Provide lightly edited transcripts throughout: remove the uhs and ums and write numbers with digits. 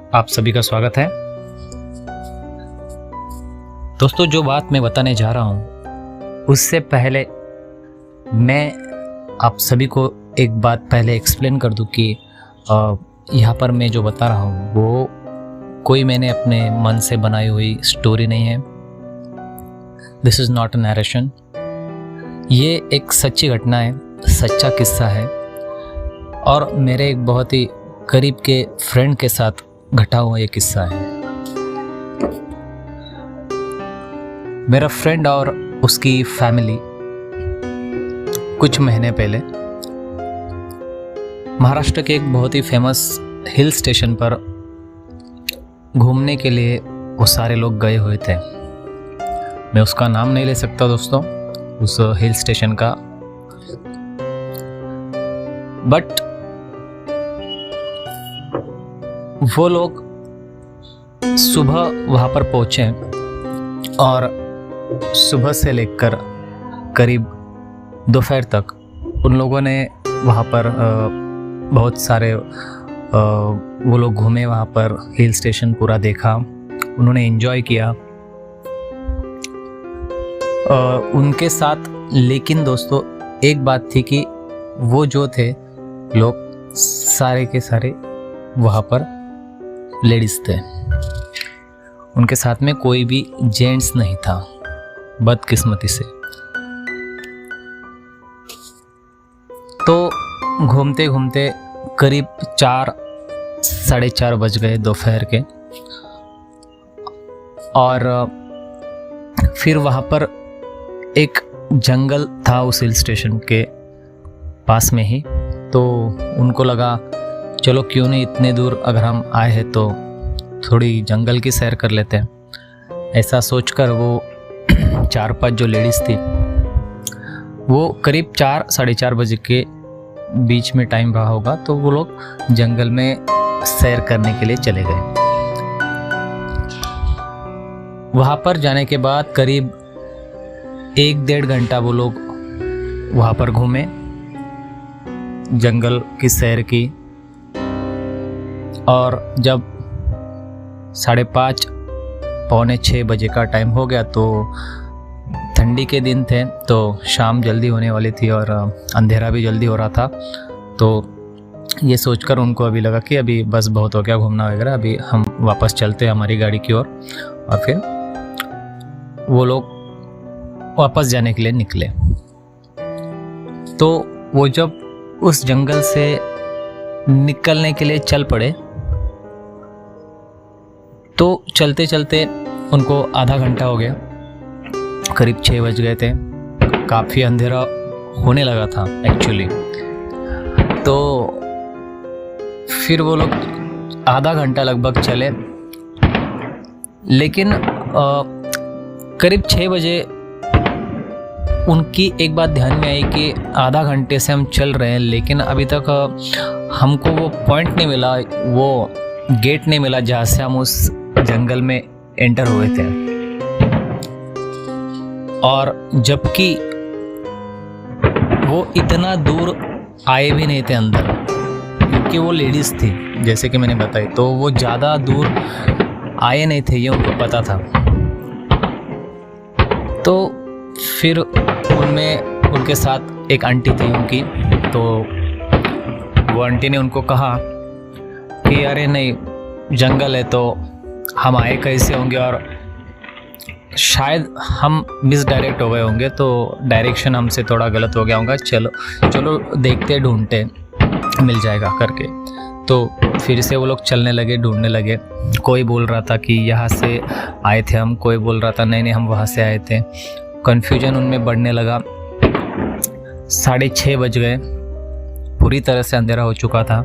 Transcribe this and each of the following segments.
आप सभी का स्वागत है। दोस्तों, जो बात मैं बताने जा रहा हूँ उससे पहले मैं आप सभी को एक बात पहले एक्सप्लेन कर दूँ कि यहाँ पर मैं जो बता रहा हूँ वो कोई मैंने अपने मन से बनाई हुई स्टोरी नहीं है। This is not a narration. ये एक सच्ची घटना है, सच्चा किस्सा है और मेरे एक बहुत ही करीब के फ्रेंड के साथ घटा हुआ ये किस्सा है। मेरा फ्रेंड और उसकी फैमिली कुछ महीने पहले महाराष्ट्र के एक बहुत ही फेमस हिल स्टेशन पर घूमने के लिए वो सारे लोग गए हुए थे। मैं उसका नाम नहीं ले सकता दोस्तों, उस हिल स्टेशन का, बट वो लोग सुबह वहाँ पर पहुँचे और सुबह से लेकर करीब दोपहर तक उन लोगों ने वहाँ पर बहुत सारे वो लोग घूमे, वहाँ पर हिल स्टेशन पूरा देखा, उन्होंने एंजॉय किया उनके साथ। लेकिन दोस्तों एक बात थी कि वो जो थे लोग सारे के सारे वहाँ पर लेडीज थे, उनके साथ में कोई भी जेंट्स नहीं था, बदकिस्मती से। तो घूमते घूमते करीब 4 साढ़े 4 बज गए दोपहर के और फिर वहाँ पर एक जंगल था उस हिल स्टेशन के पास में ही। तो उनको लगा चलो क्यों नहीं, इतने दूर अगर हम आए हैं तो थोड़ी जंगल की सैर कर लेते हैं। ऐसा सोचकर वो 4-5 जो लेडीज़ थी वो करीब 4 साढ़े 4 बजे के बीच में टाइम रहा होगा, तो वो लोग जंगल में सैर करने के लिए चले गए। वहाँ पर जाने के बाद करीब 1-1.5 घंटा वो लोग वहाँ पर घूमे, जंगल की सैर की। और जब 5:30 पौने 6 बजे का टाइम हो गया तो ठंडी के दिन थे, तो शाम जल्दी होने वाली थी और अंधेरा भी जल्दी हो रहा था। तो ये सोचकर उनको अभी लगा कि अभी बस बहुत हो गया घूमना वगैरह, अभी हम वापस चलते हैं हमारी गाड़ी की ओर। और फिर वो लोग वापस जाने के लिए निकले। तो वो जब उस जंगल से निकलने के लिए चल पड़े तो चलते चलते उनको आधा घंटा हो गया, करीब 6 बज गए थे, काफ़ी अंधेरा होने लगा था एक्चुअली। तो फिर वो लोग आधा घंटा लगभग चले, लेकिन करीब 6 बजे उनकी एक बात ध्यान में आई कि आधा घंटे से हम चल रहे हैं लेकिन अभी तक हमको वो पॉइंट नहीं मिला, वो गेट नहीं मिला जहाँ से हम उस जंगल में एंटर हुए थे। और जबकि वो इतना दूर आए भी नहीं थे अंदर, क्योंकि वो लेडीज़ थी जैसे कि मैंने बताई, तो वो ज़्यादा दूर आए नहीं थे, ये उनको पता था। तो फिर उनमें उनके साथ एक आंटी थी उनकी, तो वो आंटी ने उनको कहा कि अरे नहीं, जंगल है तो हम आए कैसे होंगे और शायद हम मिसडायरेक्ट हो गए होंगे, तो डायरेक्शन हमसे थोड़ा गलत हो गया होगा, चलो देखते ढूंढते मिल जाएगा करके। तो फिर से वो लोग चलने लगे, ढूंढने लगे। कोई बोल रहा था कि यहाँ से आए थे हम, कोई बोल रहा था नहीं हम वहाँ से आए थे। कन्फ्यूजन उनमें बढ़ने लगा। 6:30 बज गए, पूरी तरह से अंधेरा हो चुका था।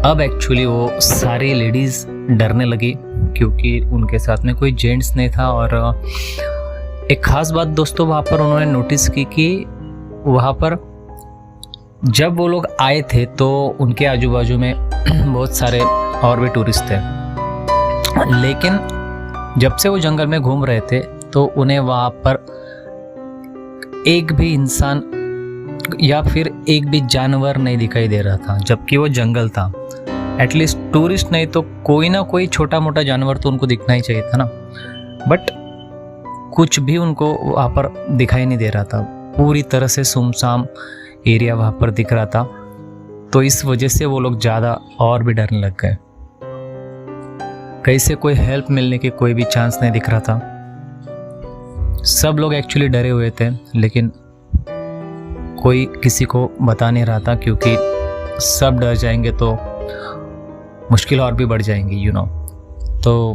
अब एक्चुअली वो सारी लेडीज़ डरने लगी क्योंकि उनके साथ में कोई जेंट्स नहीं था। और एक ख़ास बात दोस्तों वहाँ पर उन्होंने नोटिस की कि वहाँ पर जब वो लोग आए थे तो उनके आजू बाजू में बहुत सारे और भी टूरिस्ट थे, लेकिन जब से वो जंगल में घूम रहे थे तो उन्हें वहाँ पर एक भी इंसान या फिर एक भी जानवर नहीं दिखाई दे रहा था, जबकि वो जंगल था। एटलीस्ट टूरिस्ट नहीं तो कोई ना कोई छोटा मोटा जानवर तो उनको दिखना ही चाहिए था ना, बट कुछ भी उनको वहाँ पर दिखाई नहीं दे रहा था। पूरी तरह से सुमसाम एरिया वहाँ पर दिख रहा था। तो इस वजह से वो लोग ज़्यादा और भी डरने लग गए। कहीं से कोई हेल्प मिलने की कोई भी चांस नहीं दिख रहा था। सब लोग एक्चुअली डरे हुए थे, लेकिन कोई किसी को बता नहीं रहा था, क्योंकि सब डर जाएंगे तो मुश्किल और भी बढ़ जाएंगी, यू नो। तो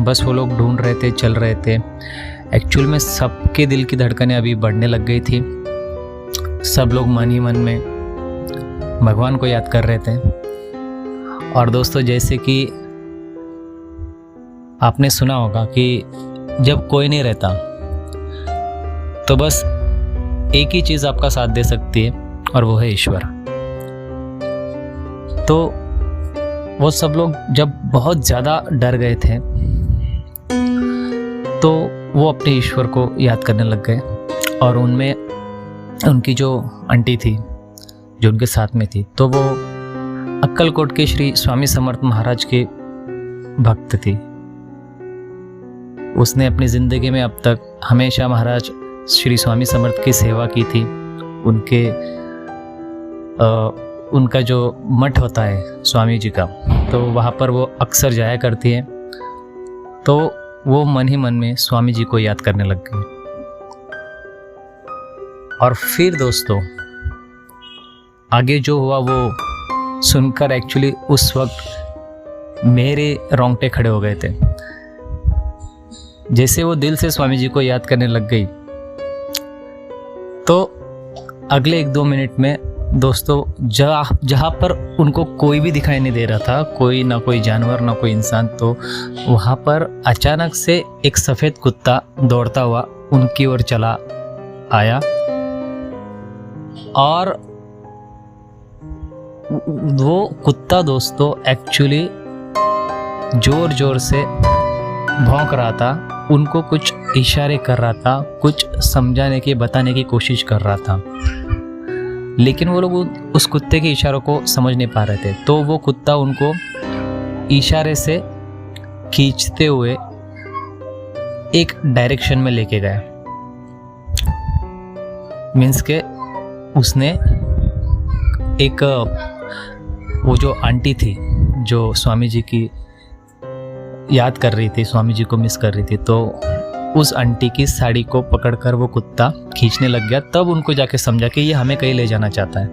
बस वो लोग ढूंढ रहे थे, चल रहे थे। एक्चुअल में सबके दिल की धड़कनें अभी बढ़ने लग गई थी। सब लोग मन ही मन में भगवान को याद कर रहे थे। और दोस्तों, जैसे कि आपने सुना होगा कि जब कोई नहीं रहता तो बस एक ही चीज़ आपका साथ दे सकती है, और वो है ईश्वर। तो वो सब लोग जब बहुत ज़्यादा डर गए थे तो वो अपने ईश्वर को याद करने लग गए। और उनमें उनकी जो आंटी थी जो उनके साथ में थी, तो वो अक्कलकोट के श्री स्वामी समर्थ महाराज के भक्त थी। उसने अपनी ज़िंदगी में अब तक हमेशा महाराज श्री स्वामी समर्थ की सेवा की थी। उनका जो मठ होता है स्वामी जी का, तो वहाँ पर वो अक्सर जाया करती है। तो वो मन ही मन में स्वामी जी को याद करने लग गई। और फिर दोस्तों, आगे जो हुआ वो सुनकर एक्चुअली उस वक्त मेरे रोंगटे खड़े हो गए थे। जैसे वो दिल से स्वामी जी को याद करने लग गई, तो अगले 1-2 मिनट में दोस्तों, जहाँ पर उनको कोई भी दिखाई नहीं दे रहा था, कोई ना कोई जानवर ना कोई इंसान, तो वहाँ पर अचानक से एक सफ़ेद कुत्ता दौड़ता हुआ उनकी ओर चला आया। और वो कुत्ता दोस्तों एक्चुअली ज़ोर ज़ोर से भौंक रहा था, उनको कुछ इशारे कर रहा था, कुछ समझाने की बताने की कोशिश कर रहा था। लेकिन वो लोग उस कुत्ते के इशारों को समझ नहीं पा रहे थे। तो वो कुत्ता उनको इशारे से खींचते हुए एक डायरेक्शन में लेके गया। मीन्स के उसने एक वो जो आंटी थी जो स्वामी जी की याद कर रही थी, स्वामी जी को मिस कर रही थी, तो उस आंटी की साड़ी को पकड़कर वो कुत्ता खींचने लग गया। तब उनको जाके समझा कि ये हमें कहीं ले जाना चाहता है।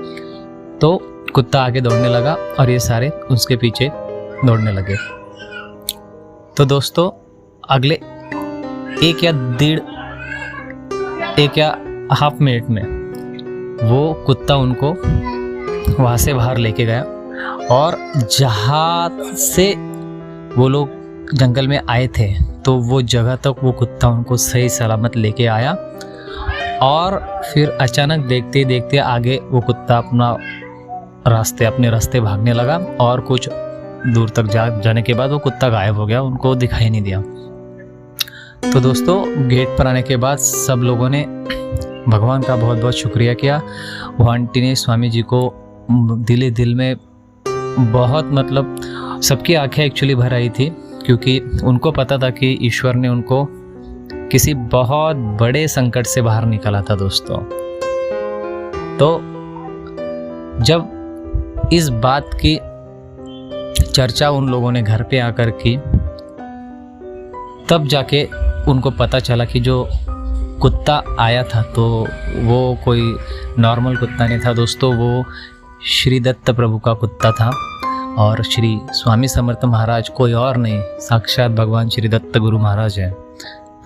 तो कुत्ता आगे दौड़ने लगा और ये सारे उसके पीछे दौड़ने लगे। तो दोस्तों, अगले 1 या हाफ मिनट में वो कुत्ता उनको वहाँ से बाहर लेके गया। और जहाँ से वो लोग जंगल में आए थे, तो वो जगह तक वो कुत्ता उनको सही सलामत लेके आया। और फिर अचानक देखते देखते आगे वो कुत्ता अपने रास्ते भागने लगा। और कुछ दूर तक जाने के बाद वो कुत्ता गायब हो गया, उनको दिखाई नहीं दिया। तो दोस्तों, गेट पर आने के बाद सब लोगों ने भगवान का बहुत बहुत शुक्रिया किया। वो आंटी ने स्वामी जी को दिल में बहुत, मतलब सबकी आंखें एक्चुअली भर आई थी, क्योंकि उनको पता था कि ईश्वर ने उनको किसी बहुत बड़े संकट से बाहर निकाला था दोस्तों। तो जब इस बात की चर्चा उन लोगों ने घर पे आकर की, तब जाके उनको पता चला कि जो कुत्ता आया था तो वो कोई नॉर्मल कुत्ता नहीं था दोस्तों, वो श्री दत्त प्रभु का कुत्ता था। और श्री स्वामी समर्थ महाराज कोई और नहीं, साक्षात भगवान श्री दत्त गुरु महाराज हैं।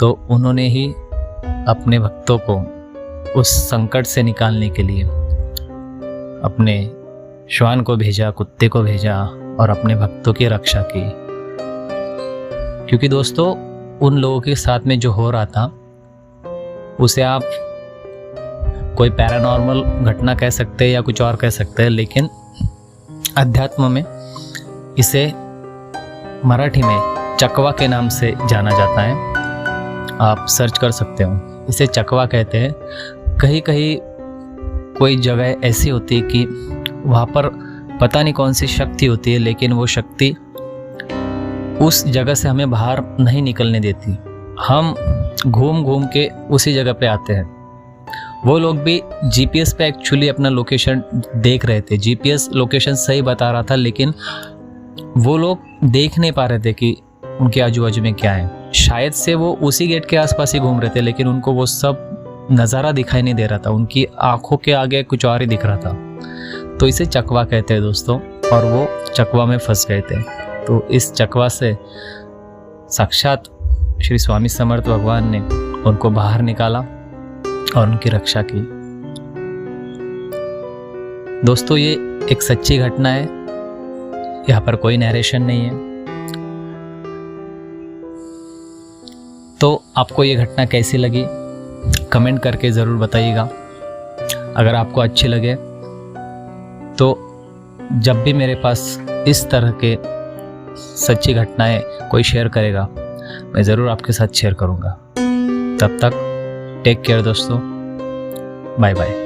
तो उन्होंने ही अपने भक्तों को उस संकट से निकालने के लिए अपने श्वान को भेजा, कुत्ते को भेजा और अपने भक्तों की रक्षा की। क्योंकि दोस्तों, उन लोगों के साथ में जो हो रहा था उसे आप कोई पैरानॉर्मल घटना कह सकते हैं या कुछ और कह सकते हैं, लेकिन अध्यात्म में इसे मराठी में चकवा के नाम से जाना जाता है। आप सर्च कर सकते हो, इसे चकवा कहते हैं। कहीं कहीं कोई जगह ऐसी होती है कि वहाँ पर पता नहीं कौन सी शक्ति होती है, लेकिन वो शक्ति उस जगह से हमें बाहर नहीं निकलने देती। हम घूम घूम के उसी जगह पे आते हैं। वो लोग भी जीपीएस पे एक्चुअली अपना लोकेशन देख रहे थे, जीपीएस लोकेशन सही बता रहा था, लेकिन वो लोग देख नहीं पा रहे थे कि उनके आजू बाजू में क्या है। शायद से वो उसी गेट के आसपास ही घूम रहे थे, लेकिन उनको वो सब नज़ारा दिखाई नहीं दे रहा था, उनकी आंखों के आगे कुछ और ही दिख रहा था। तो इसे चकवा कहते हैं दोस्तों, और वो चकवा में फंस गए थे। तो इस चकवा से साक्षात श्री स्वामी समर्थ भगवान ने उनको बाहर निकाला और उनकी रक्षा की। दोस्तों, ये एक सच्ची घटना है, यहाँ पर कोई नरेशन नहीं है। तो आपको ये घटना कैसी लगी कमेंट करके ज़रूर बताइएगा। अगर आपको अच्छी लगे तो जब भी मेरे पास इस तरह के सच्ची घटनाएं कोई शेयर करेगा, मैं ज़रूर आपके साथ शेयर करूँगा। तब तक टेक केयर दोस्तों, बाय बाय।